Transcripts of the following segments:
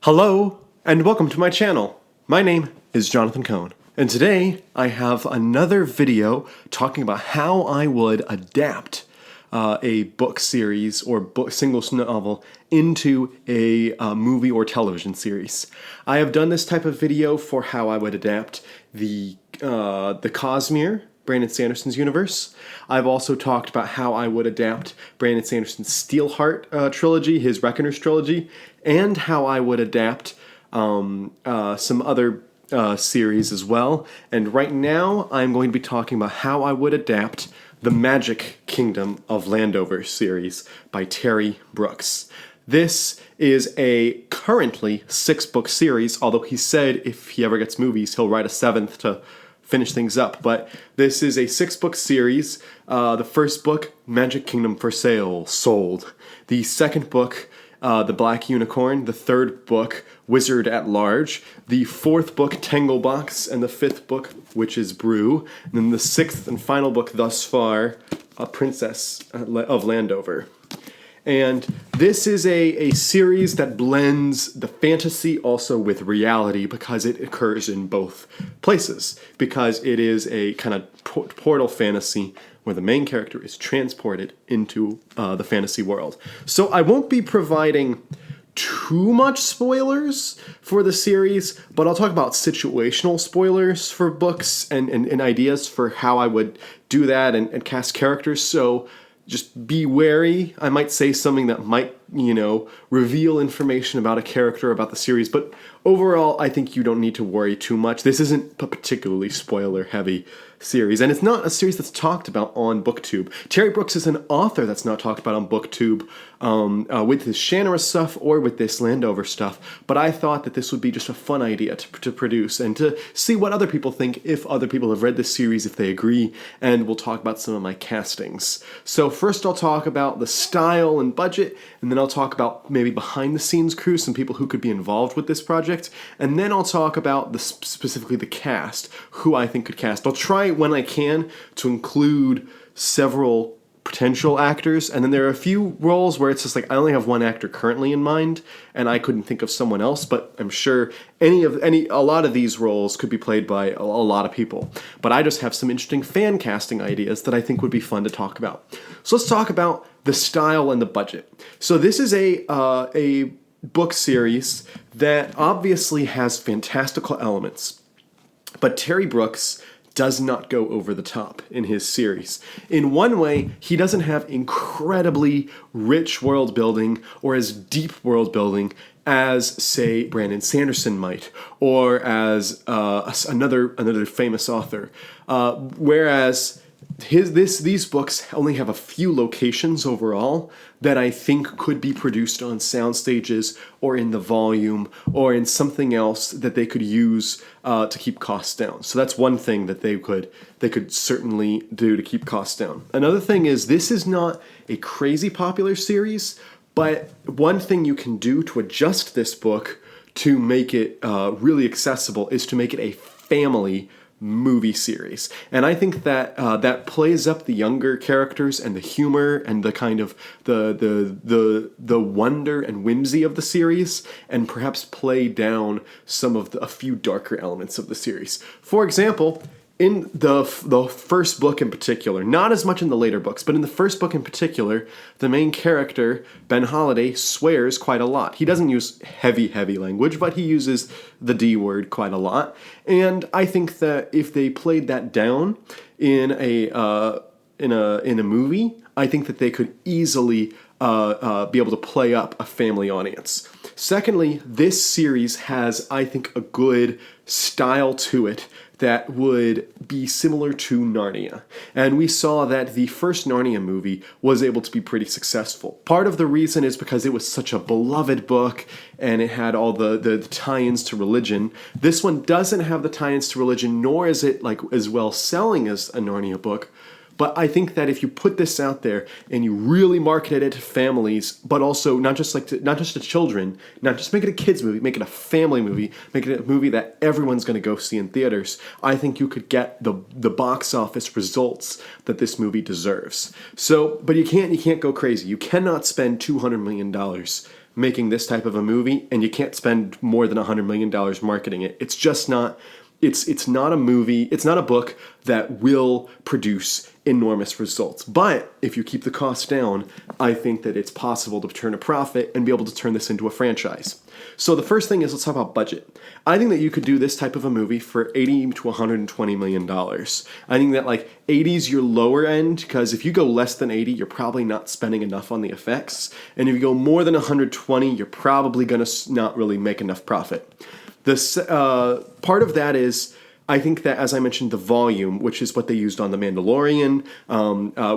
Hello, and welcome to my channel. My name is Jonathan Cohn, and today I have another video talking about how I would adapt a book series or single novel into a movie or television series. I have done this type of video for how I would adapt the Cosmere, Brandon Sanderson's universe. I've also talked about how I would adapt Brandon Sanderson's Steelheart trilogy, his Reckoners trilogy, and how I would adapt some other series as well. And right now, I'm going to be talking about how I would adapt the Magic Kingdom of Landover series by Terry Brooks. This is a currently 6-book series, although he said if he ever gets movies, he'll write a 7th to finish things up. But this is a 6-book series. The first book, Magic Kingdom for Sale, sold. The second book, The Black Unicorn. The third book, Wizard at Large. The fourth book, Tanglebox. And the fifth book, Witch's Brew. And then the sixth and final book thus far, A Princess of Landover. And this is a series that blends the fantasy also with reality because it occurs in both places. Because it is a kind of portal fantasy where the main character is transported into the fantasy world. So I won't be providing too much spoilers for the series, but I'll talk about situational spoilers for books and ideas for how I would do that and cast characters. So just be wary. I might say something that might, reveal information about a character, about the series, but overall, I think you don't need to worry too much. This isn't a particularly spoiler-heavy series, and it's not a series that's talked about on BookTube. Terry Brooks is an author that's not talked about on BookTube with his Shannara stuff or with this Landover stuff, but I thought that this would be just a fun idea to produce and to see what other people think, if other people have read this series, if they agree, and we'll talk about some of my castings. So first I'll talk about the style and budget, and then I'll talk about maybe behind-the-scenes crew, some people who could be involved with this project, and then I'll talk about specifically the cast, who I think could cast. I'll try when I can to include several potential actors, and then there are a few roles where it's just like I only have one actor currently in mind, and I couldn't think of someone else, but I'm sure a lot of these roles could be played by a lot of people. But I just have some interesting fan casting ideas that I think would be fun to talk about. So let's talk about the style and the budget. So this is a book series that obviously has fantastical elements, but Terry Brooks does not go over the top in his series. In one way, he doesn't have incredibly rich world building or as deep world building as, say, Brandon Sanderson might, or as another famous author. Whereas these books only have a few locations overall that I think could be produced on sound stages or in the volume or in something else that they could use to keep costs down. So that's one thing that they could certainly do to keep costs down. Another thing is this is not a crazy popular series, but one thing you can do to adjust this book to make it really accessible is to make it a family movie series. And I think that that plays up the younger characters and the humor and the kind of the wonder and whimsy of the series, and perhaps play down some of a few darker elements of the series. For example, in the first book in particular, not as much in the later books, but in the first book in particular, the main character, Ben Holiday, swears quite a lot. He doesn't use heavy language, but he uses the D word quite a lot. And I think that if they played that down in a movie, I think that they could easily be able to play up a family audience. Secondly, this series has, I think, a good style to it that would be similar to Narnia. And we saw that the first Narnia movie was able to be pretty successful. Part of the reason is because it was such a beloved book and it had all the tie-ins to religion. This one doesn't have the tie-ins to religion, nor is it like as well selling as a Narnia book. But I think that if you put this out there and you really market it to families, but also not just to children, not just make it a kids movie, make it a family movie, make it a movie that everyone's going to go see in theaters, I think you could get the box office results that this movie deserves. So, but you can't go crazy. You cannot spend $200 million making this type of a movie, and you can't spend more than $100 million marketing it. It's just not. It's not a movie. It's not a book that will produce enormous results. But if you keep the costs down, I think that it's possible to turn a profit and be able to turn this into a franchise. So the first thing is, let's talk about budget. I think that you could do this type of a movie for $80 to $120 million. I think that like 80 is your lower end, because if you go less than 80, you're probably not spending enough on the effects. And if you go more than 120, you're probably going to not really make enough profit. This part of that is, I think that, as I mentioned, the volume, which is what they used on The Mandalorian,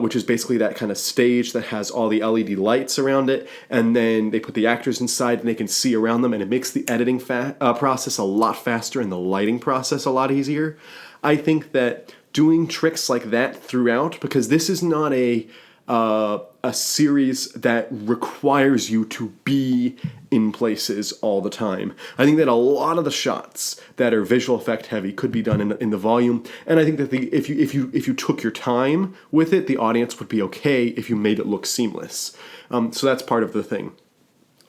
which is basically that kind of stage that has all the LED lights around it, and then they put the actors inside and they can see around them, and it makes the editing process a lot faster and the lighting process a lot easier. I think that doing tricks like that throughout, because this is not a series that requires you to be in places all the time. I think that a lot of the shots that are visual effect heavy could be done in the volume, and I think that if you took your time with it, the audience would be okay if you made it look seamless. So that's part of the thing.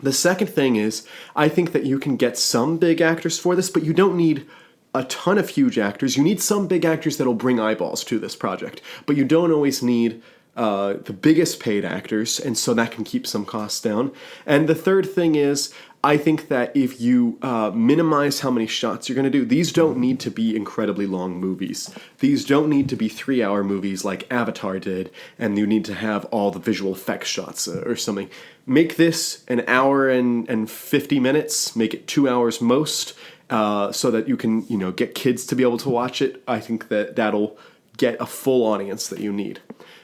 The second thing is, I think that you can get some big actors for this, but you don't need a ton of huge actors. You need some big actors that'll bring eyeballs to this project, but you don't always need the biggest paid actors, and so that can keep some costs down. And the third thing is, I think that if you minimize how many shots you're going to do, these don't need to be incredibly long movies. These don't need to be 3-hour movies like Avatar did, and you need to have all the visual effects shots or something. Make this an hour and 50 minutes, make it 2 hours most, so that you can, get kids to be able to watch it. I think that that'll get a full audience that you need.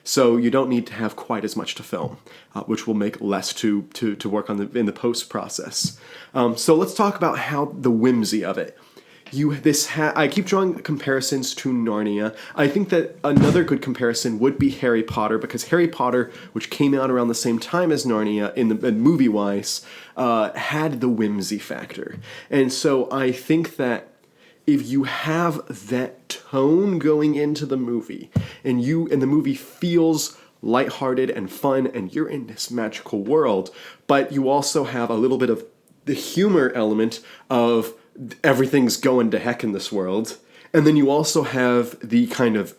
So you don't need to have quite as much to film, which will make less to work on in the post process. So let's talk about how the whimsy of it. I keep drawing comparisons to Narnia. I think that another good comparison would be Harry Potter, because Harry Potter, which came out around the same time as Narnia in movie-wise, had the whimsy factor. And so I think that if you have that tone going into the movie, and the movie feels lighthearted and fun, and you're in this magical world, but you also have a little bit of the humor element of everything's going to heck in this world, and then you also have the kind of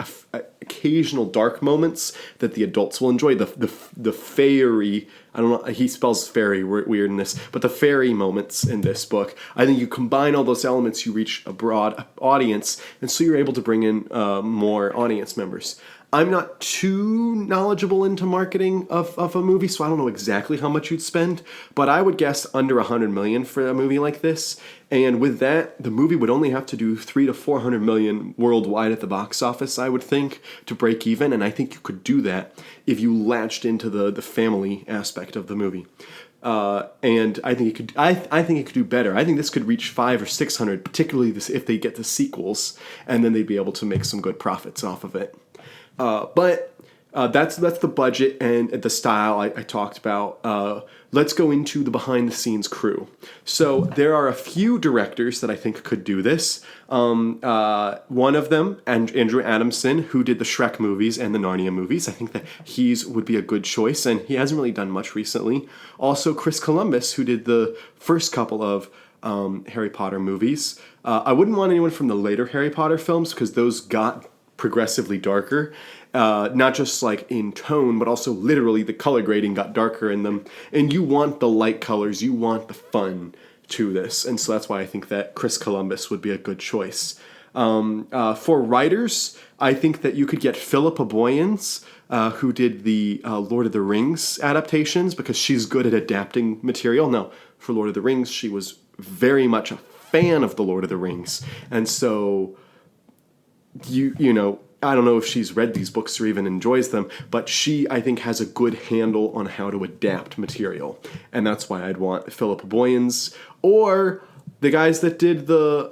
occasional dark moments that the adults will enjoy, the fairy, I don't know, he spells fairy weird in this, but the fairy moments in this book. I think you combine all those elements, you reach a broad audience, and so you're able to bring in more audience members. I'm not too knowledgeable into marketing of a movie, so I don't know exactly how much you'd spend, but I would guess under $100 million for a movie like this. And with that, the movie would only have to do $300 to $400 million worldwide at the box office, I would think, to break even. And I think you could do that if you latched into the family aspect of the movie. And I think it could. I think it could do better. I think this could reach 500 or 600, particularly if they get the sequels, and then they'd be able to make some good profits off of it. But that's the budget and the style I talked about. Let's go into the behind-the-scenes crew. So there are a few directors that I think could do this. One of them, Andrew Adamson, who did the Shrek movies and the Narnia movies. I think that would be a good choice, and he hasn't really done much recently. Also, Chris Columbus, who did the first couple of Harry Potter movies. I wouldn't want anyone from the later Harry Potter films, because those got progressively darker, not just like in tone, but also literally the color grading got darker in them, and you want the light colors, you want the fun to this, and so that's why I think that Chris Columbus would be a good choice. For writers, I think that you could get Philippa Boyens, who did the Lord of the Rings adaptations, because she's good at adapting material. Now, for Lord of the Rings, she was very much a fan of the Lord of the Rings, and so you know, I don't know if she's read these books or even enjoys them, but she, I think, has a good handle on how to adapt material. And that's why I'd want Philippa Boyens, or the guys that did the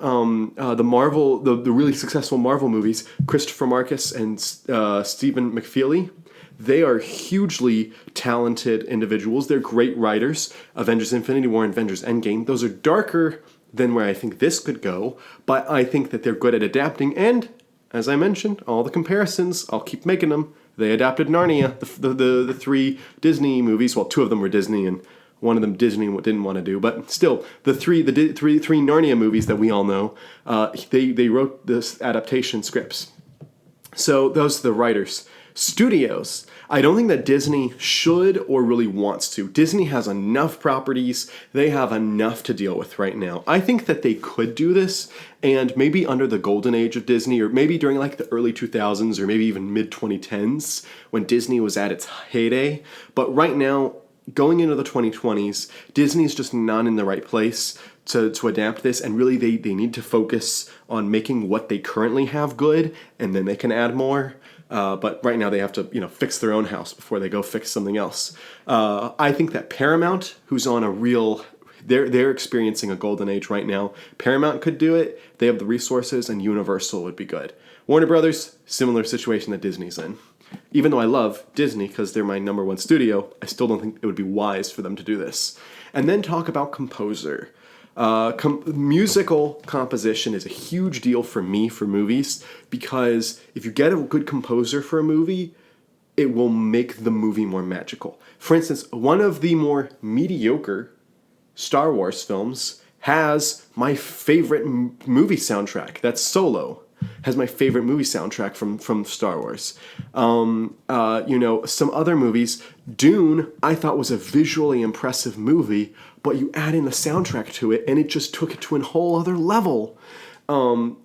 Marvel, the really successful Marvel movies, Christopher Marcus and Stephen McFeely. They are hugely talented individuals. They're great writers. Avengers Infinity War and Avengers Endgame. Those are darker than where I think this could go, but I think that they're good at adapting, and as I mentioned, all the comparisons, I'll keep making them. They adapted Narnia, the 3 Disney movies. Well, 2 of them were Disney and One of them Disney didn't want to do, but still, the three Narnia movies that we all know, they wrote this adaptation scripts. So those are the writers. Studios. I don't think that Disney should or really wants to. Disney has enough properties. They have enough to deal with right now. I think that they could do this, and maybe under the golden age of Disney, or maybe during like the early 2000s, or maybe even mid-2010s, when Disney was at its heyday. But right now, going into the 2020s, Disney's just not in the right place to adapt this, and really they need to focus on making what they currently have good, and then they can add more. But right now they have to, fix their own house before they go fix something else. I think that Paramount, who's on a real, they're experiencing a golden age right now. Paramount could do it. They have the resources, and Universal would be good. Warner Brothers, similar situation that Disney's in. Even though I love Disney because they're my number one studio, I still don't think it would be wise for them to do this. And then talk about composer. Musical composition is a huge deal for me for movies, because if you get a good composer for a movie, it will make the movie more magical. For instance, one of the more mediocre Star Wars films has my favorite movie soundtrack. That's Solo. Has my favorite movie soundtrack from Star Wars. Some other movies, Dune, I thought was a visually impressive movie, but you add in the soundtrack to it, and it just took it to a whole other level. And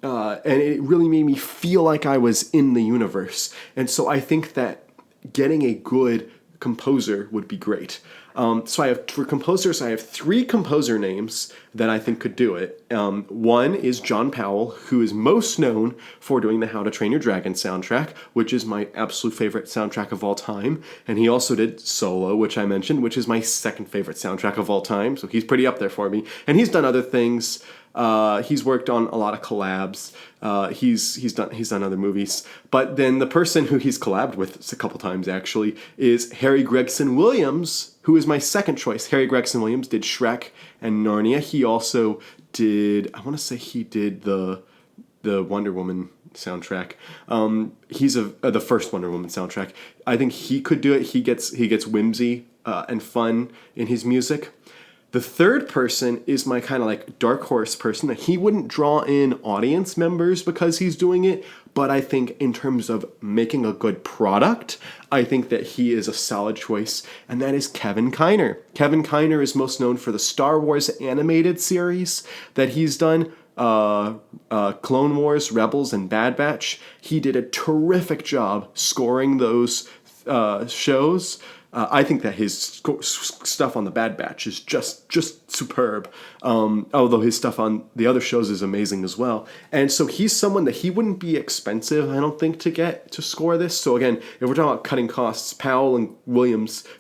it really made me feel like I was in the universe. And so I think that getting a good composer would be great. For composers, I have 3 composer names that I think could do it. One is John Powell, who is most known for doing the How to Train Your Dragon soundtrack, which is my absolute favorite soundtrack of all time. And he also did Solo, which I mentioned, which is my second favorite soundtrack of all time. So he's pretty up there for me. And he's done other things. He's worked on a lot of collabs. He's done other movies. But then the person who he's collabed with a couple times actually is Harry Gregson Williams, who is my second choice. Harry Gregson Williams did Shrek and Narnia. He also did, I want to say he did the Wonder Woman soundtrack. He's the first Wonder Woman soundtrack. I think he could do it. He gets whimsy and fun in his music. The third person is my kind of like dark horse person. He wouldn't draw in audience members because he's doing it, but I think in terms of making a good product, I think that he is a solid choice, and that is Kevin Kiner. Kevin Kiner is most known for the Star Wars animated series that he's done, Clone Wars, Rebels, and Bad Batch. He did a terrific job scoring those shows. I think that his stuff on the Bad Batch is just superb, although his stuff on the other shows is amazing as well. And so he's someone that he wouldn't be expensive, I don't think, to get to score this. So again, if we're talking about cutting costs, Powell and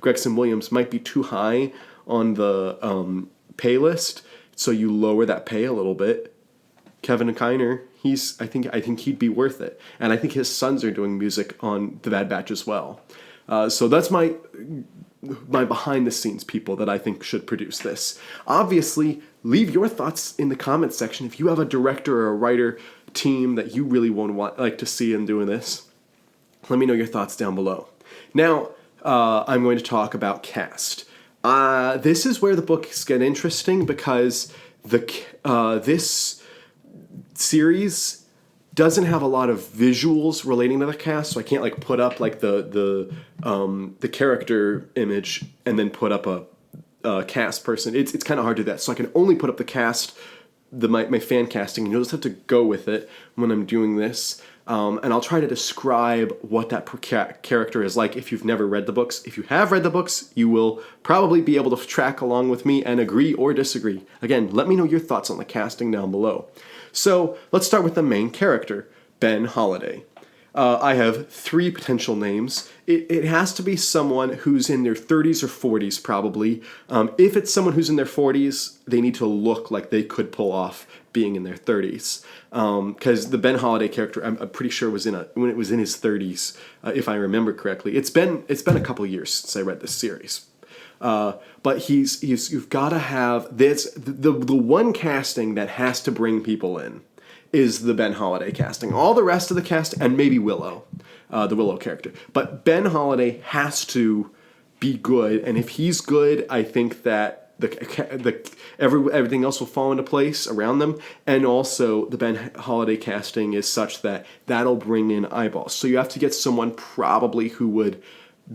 Gregson Williams might be too high on the pay list, so you lower that pay a little bit. Kevin Kiner, I think he'd be worth it. And I think his sons are doing music on the Bad Batch as well. So that's my behind-the-scenes people that I think should produce this. Obviously, leave your thoughts in the comments section. If you have a director or a writer team that you really like to see in doing this, let me know your thoughts down below. Now, I'm going to talk about cast. This is where the books get interesting, because this series doesn't have a lot of visuals relating to the cast, so I can't put up the character image and then put up a cast person. It's kind of hard to do that, so I can only put up the cast, my fan casting, and you'll just have to go with it when I'm doing this. And I'll try to describe what that character is like if you've never read the books. If you have read the books, you will probably be able to track along with me and agree or disagree. Again, let me know your thoughts on the casting down below. So let's start with the main character, Ben Holiday. I have 3 potential names. It has to be someone who's in their 30s or 40s, probably. If it's someone who's in their 40s, they need to look like they could pull off being in their 30s. Because the Ben Holiday character, I'm pretty sure when it was in his 30s, if I remember correctly. It's been a couple years since I read this series. But you've got to have this. The one casting that has to bring people in is the Ben Holiday casting. All the rest of the cast, and maybe Willow, the Willow character. But Ben Holiday has to be good. And if he's good, I think that everything else will fall into place around them. And also the Ben Holiday casting is such that that'll bring in eyeballs. So you have to get someone probably who would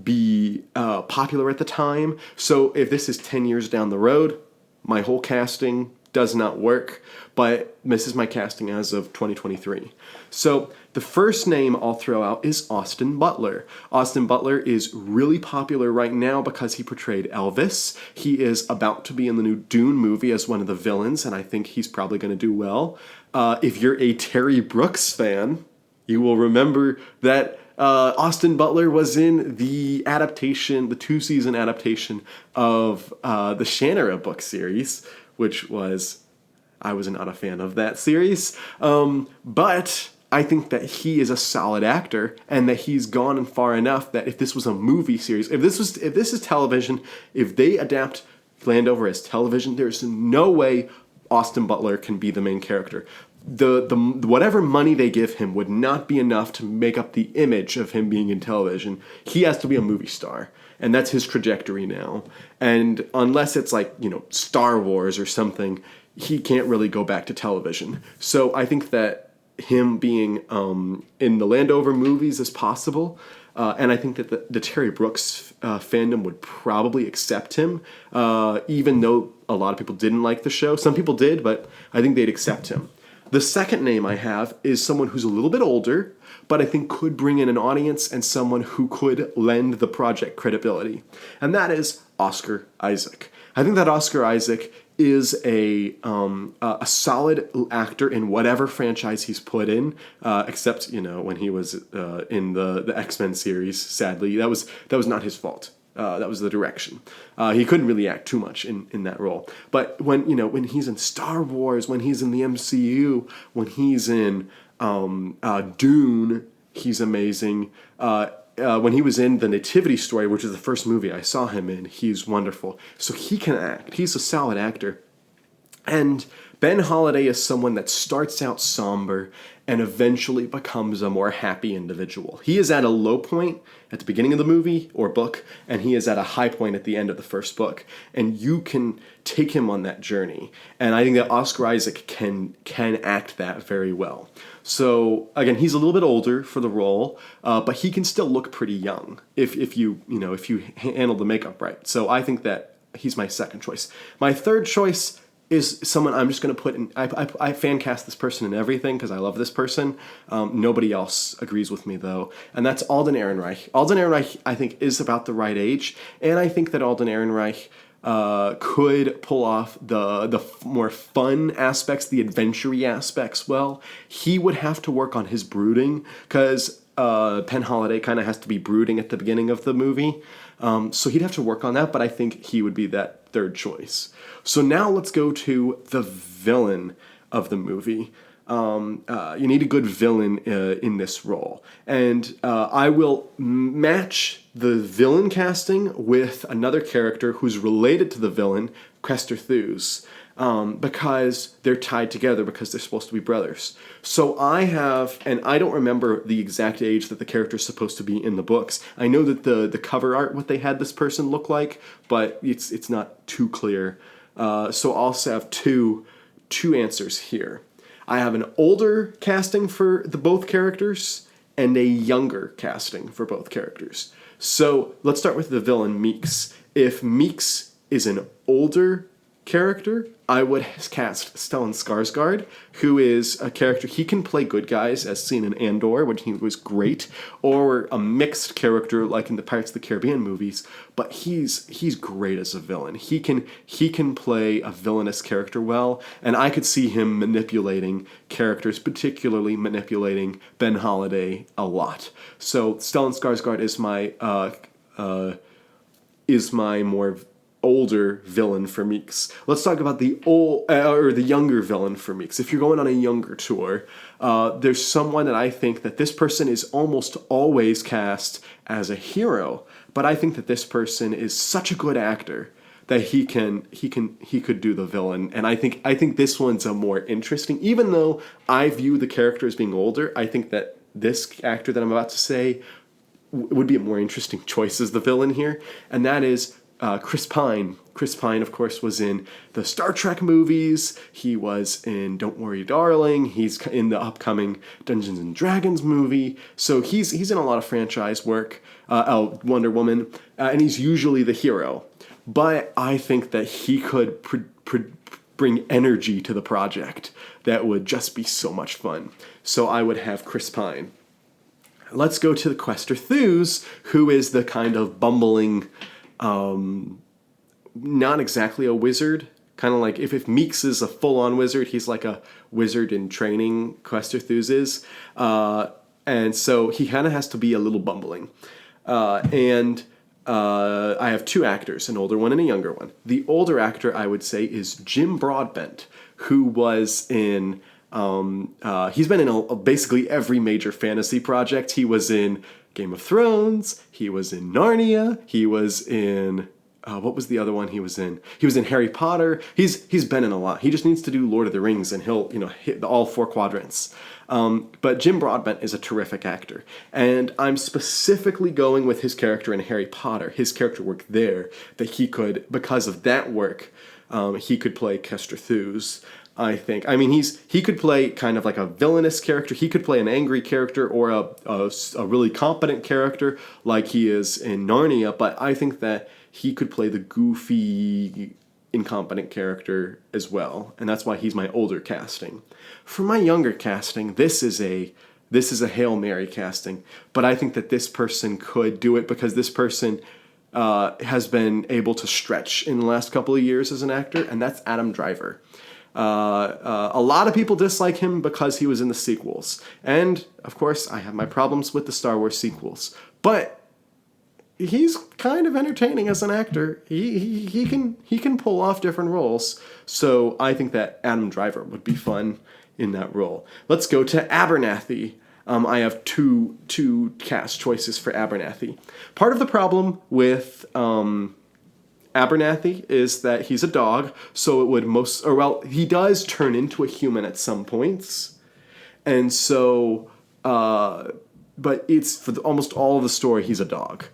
be popular at the time. So if this is 10 years down the road, my whole casting does not work, but this is my casting as of 2023. So the first name I'll throw out is Austin Butler. Austin Butler is really popular right now because he portrayed Elvis. He is about to be in the new Dune movie as one of the villains, and I think he's probably going to do well. If you're a Terry Brooks fan, you will remember that Austin Butler was in the adaptation, the 2-season adaptation of the Shannara book series, which I was not a fan of that series. But I think that he is a solid actor and that he's gone far enough that if this was a movie series, if this is television, if they adapt Landover as television, there's no way Austin Butler can be the main character. The whatever money they give him would not be enough to make up the image of him being in television. He has to be a movie star, and that's his trajectory now. And unless it's like, Star Wars or something, he can't really go back to television. So I think that him being in the Landover movies is possible. And I think that the Terry Brooks fandom would probably accept him, even though a lot of people didn't like the show. Some people did, but I think they'd accept him. The second name I have is someone who's a little bit older, but I think could bring in an audience and someone who could lend the project credibility. And that is Oscar Isaac. I think that Oscar Isaac is a solid actor in whatever franchise he's put in, except when he was in the X-Men series. Sadly, that was not his fault. That was the direction. He couldn't really act too much in that role. But when he's in Star Wars, when he's in the MCU, when he's in Dune, he's amazing. When he was in The Nativity Story, which is the first movie I saw him in, he's wonderful. So he can act. He's a solid actor. And Ben Holiday is someone that starts out somber and eventually becomes a more happy individual. He is at a low point at the beginning of the movie or book, and he is at a high point at the end of the first book. And you can take him on that journey. And I think that Oscar Isaac can act that very well. So again, he's a little bit older for the role, but he can still look pretty young if you handle the makeup right. So I think that he's my second choice. My third choice is someone I'm just going to put in. I fan cast this person in everything because I love this person. Nobody else agrees with me though, and that's Alden Ehrenreich. Alden Ehrenreich, I think, is about the right age, and I think that Alden Ehrenreich could pull off the more fun aspects, the adventure-y aspects well. He would have to work on his brooding because Penn Holiday kind of has to be brooding at the beginning of the movie. So he'd have to work on that, but I think he would be that third choice. So now let's go to the villain of the movie. You need a good villain in this role. And I will match the villain casting with another character who's related to the villain, Crester Thuse, because they're tied together because they're supposed to be brothers. So I have, and I don't remember the exact age that the character is supposed to be in the books. I know that the cover art, what they had this person look like, but it's not too clear. So I'll also have two answers here. I have an older casting for both characters and a younger casting for both characters. So let's start with the villain, Meeks. If Meeks is an older character, I would cast Stellan Skarsgård, who is a character, he can play good guys, as seen in Andor, which he was great, or a mixed character like in the Pirates of the Caribbean movies, but he's great as a villain. He can play a villainous character well, and I could see him manipulating characters, particularly manipulating Ben Holiday a lot. So Stellan Skarsgård is my more older villain for Meeks. Let's talk about the younger villain for Meeks. If you're going on a younger tour, there's someone that I think that this person is almost always cast as a hero, but I think that this person is such a good actor that he could do the villain, and I think this one's a more interesting. Even though I view the character as being older, I think that this actor that I'm about to say would be a more interesting choice as the villain here, and that is Chris Pine. Chris Pine, of course, was in the Star Trek movies. He was in Don't Worry, Darling. He's in the upcoming Dungeons and Dragons movie. So he's in a lot of franchise work. Wonder Woman, and he's usually the hero. But I think that he could bring energy to the project that would just be so much fun. So I would have Chris Pine. Let's go to the Quester Thews, who is the kind of bumbling, not exactly a wizard. Kind of like if Meeks is a full-on wizard, he's like a wizard in training, Quester Thews is. And so he kind of has to be a little bumbling. I have two actors, an older one and a younger one. The older actor, I would say, is Jim Broadbent, who was in... he's been in basically every major fantasy project. He was in Game of Thrones. He was in Narnia. He was in... what was the other one he was in? He was in Harry Potter. He's been in a lot. He just needs to do Lord of the Rings, and he'll hit all four quadrants. But Jim Broadbent is a terrific actor, and I'm specifically going with his character in Harry Potter. His character work there, that he could, because of that work, he could play Quester Thews. I think. I mean, he could play kind of like a villainous character. He could play an angry character or a really competent character like he is in Narnia. But I think that he could play the goofy, incompetent character as well, and that's why he's my older casting. For my younger casting, this is a Hail Mary casting, but I think that this person could do it because this person has been able to stretch in the last couple of years as an actor, and that's Adam Driver. A lot of people dislike him because he was in the sequels. And, of course, I have my problems with the Star Wars sequels. But he's kind of entertaining as an actor. He can pull off different roles. So I think that Adam Driver would be fun in that role. Let's go to Abernathy. I have two cast choices for Abernathy. Part of the problem with... Abernathy is that he's a dog, so it would he does turn into a human at some points, and so, but it's for almost all of the story he's a dog,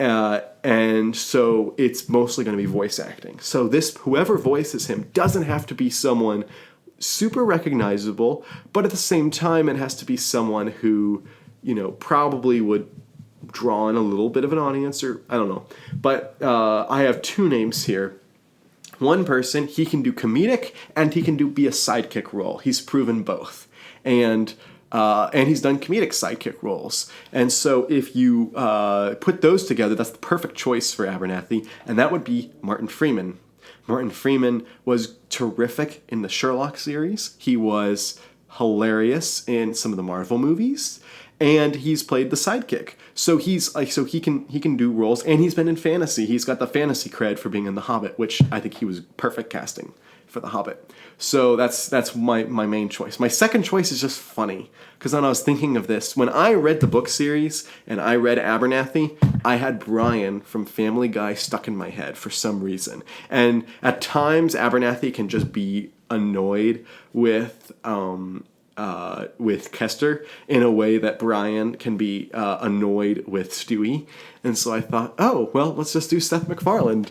and so it's mostly going to be voice acting. So whoever voices him doesn't have to be someone super recognizable, but at the same time it has to be someone who, probably would draw in a little bit of an audience, or I don't know. But I have two names here. One person, he can do comedic and he can be a sidekick role. He's proven both. And he's done comedic sidekick roles. And so if you put those together, that's the perfect choice for Abernathy, and that would be Martin Freeman. Martin Freeman was terrific in the Sherlock series. He was hilarious in some of the Marvel movies. And he's played the sidekick, so he can do roles, and he's been in fantasy. He's got the fantasy cred for being in The Hobbit, which I think he was perfect casting for The Hobbit. So that's my main choice. My second choice is just funny, because when I was thinking of this, when I read the book series and I read Abernathy, I had Brian from Family Guy stuck in my head for some reason, and at times Abernathy can just be annoyed with Kester in a way that Brian can be annoyed with Stewie. And so I thought, let's just do Seth MacFarlane.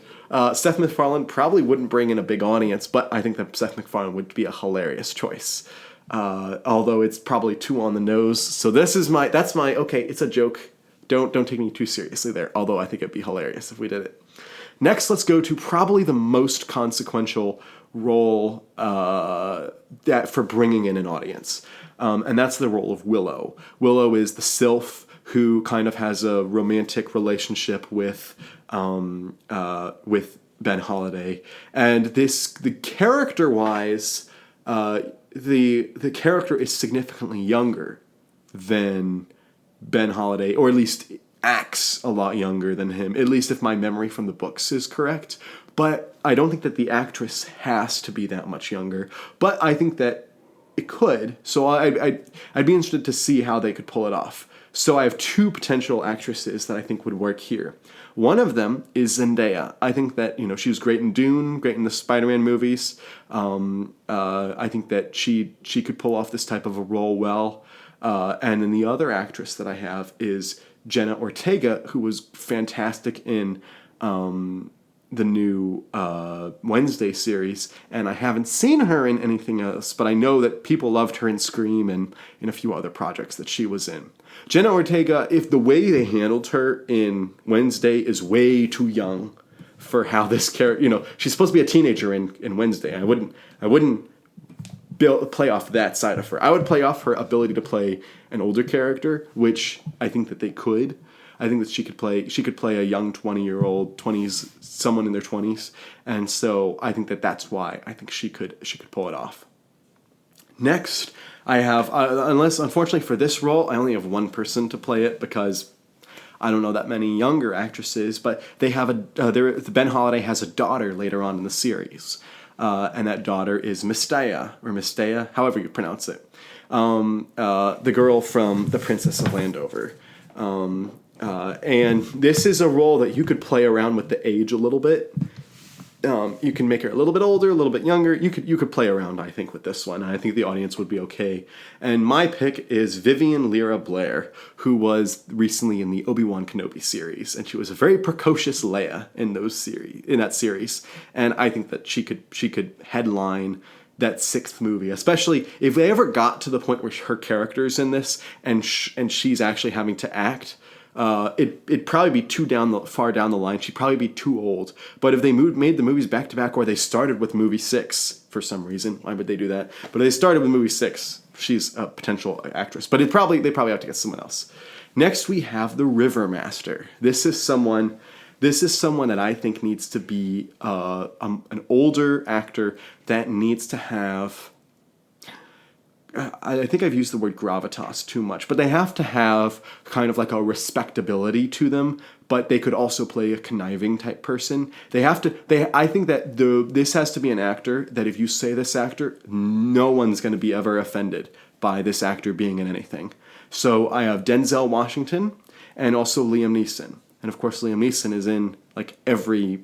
Seth MacFarlane probably wouldn't bring in a big audience, but I think that Seth MacFarlane would be a hilarious choice. Although it's probably too on the nose. So it's a joke. Don't take me too seriously there, although I think it'd be hilarious if we did it. Next, let's go to probably the most consequential role for bringing in an audience, and that's the role of Willow. Willow is the sylph who kind of has a romantic relationship with Ben Holiday, and the character-wise, the character is significantly younger than Ben Holiday, or at least acts a lot younger than him, at least if my memory from the books is correct. But I don't think that the actress has to be that much younger. But I think that it could. So I'd be interested to see how they could pull it off. So I have two potential actresses that I think would work here. One of them is Zendaya. I think that, she was great in Dune, great in the Spider-Man movies. I think that she could pull off this type of a role well. And then the other actress that I have is Jenna Ortega, who was fantastic in the new Wednesday series, and I haven't seen her in anything else, but I know that people loved her in Scream and in a few other projects that she was in. Jenna Ortega, if the way they handled her in Wednesday is way too young for how this character, she's supposed to be a teenager in Wednesday. I wouldn't play off that side of her. I would play off her ability to play an older character, which I think that they could. I think that she could play a young 20-year-old, someone in their 20s, and so I think that that's why I think she could pull it off. Next, I have unfortunately for this role, I only have one person to play it because I don't know that many younger actresses, but they have Ben Holiday has a daughter later on in the series, and that daughter is Mistea, however you pronounce it, the girl from The Princess of Landover. And this is a role that you could play around with the age a little bit. You can make her a little bit older, a little bit younger. You could play around, I think, with this one. I think the audience would be okay. And my pick is Vivian Lyra Blair, who was recently in the Obi-Wan Kenobi series, and she was a very precocious Leia in that series. And I think that she could headline that sixth movie, especially if they ever got to the point where her character's in this and she's actually having to act. It'd probably be far down the line. She'd probably be too old. But if they made the movies back to back, or they started with movie 6 for some reason, why would they do that? But if they started with movie 6, she's a potential actress. But they probably have to get someone else. Next, we have the River Master. This is someone that I think needs to be an older actor that needs to have. I think I've used the word gravitas too much, but they have to have kind of like a respectability to them, but they could also play a conniving type person. I think that this has to be an actor that if you say this actor, no one's going to be ever offended by this actor being in anything. So I have Denzel Washington and also Liam Neeson. And of course, Liam Neeson is in like every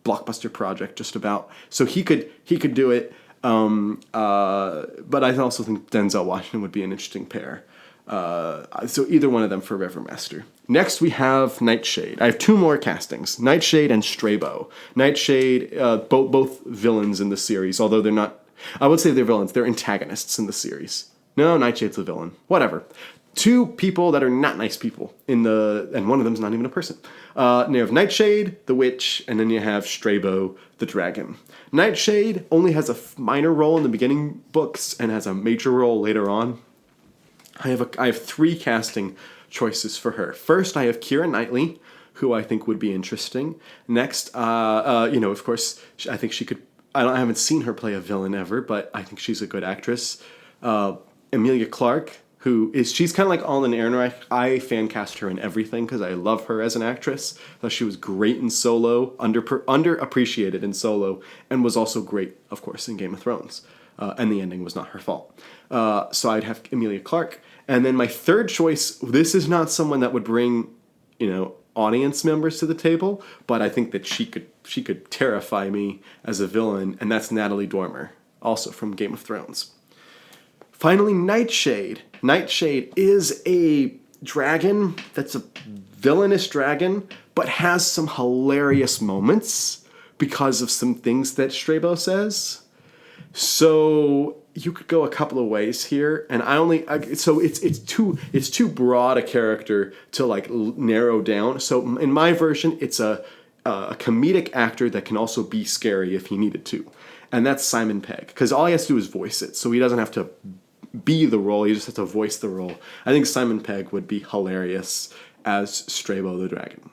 blockbuster project just about. So he could do it. But I also think Denzel Washington would be an interesting pair. So either one of them for River Master. Next, we have Nightshade. I have two more castings, Nightshade and Strabo. Nightshade, both villains in the series, although they're not, I would say they're villains. They're antagonists in the series. No, Nightshade's a villain. Whatever. Two people that are not nice people and one of them's not even a person. You have Nightshade, the witch, and then you have Strabo, the dragon. Nightshade only has a minor role in the beginning books and has a major role later on. I have three casting choices for her. First, I have Keira Knightley, who I think would be interesting. Next, of course, I think she could. I haven't seen her play a villain ever, but I think she's a good actress. Emilia Clarke, she's kind of like Alden Ehrenreich. I fan cast her in everything because I love her as an actress. Thought she was great in Solo, underappreciated in Solo, and was also great, of course, in Game of Thrones. And the ending was not her fault. So I'd have Emilia Clarke. And then my third choice, this is not someone that would bring, audience members to the table, but I think that she could terrify me as a villain, and that's Natalie Dormer, also from Game of Thrones. Finally, Nightshade. Nightshade is a dragon that's a villainous dragon, but has some hilarious moments because of some things that Strabo says. So you could go a couple of ways here, and it's too broad a character to like narrow down. So in my version, it's a comedic actor that can also be scary if he needed to, and that's Simon Pegg, because all he has to do is voice it, so he doesn't have to be the role, he just has to voice the role. I think Simon Pegg would be hilarious as Strabo the dragon.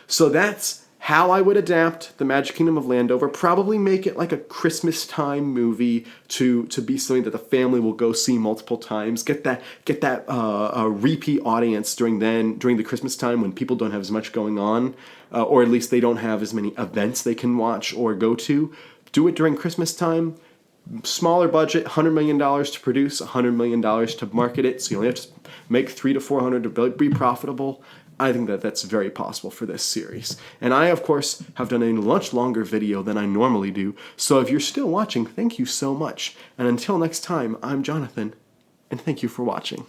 So that's how I would adapt The Magic Kingdom of Landover. Probably make it like a Christmas time movie to be something that the family will go see multiple times. Get that repeat audience during the Christmas time when people don't have as much going on, or at least they don't have as many events they can watch or go to. Do it during Christmas time. Smaller budget, $100 million to produce, $100 million to market it, so you only have to make $300 to $400 to be profitable. I think that that's very possible for this series. And I, of course, have done a much longer video than I normally do, so if you're still watching, thank you so much. And until next time, I'm Jonathan, and thank you for watching.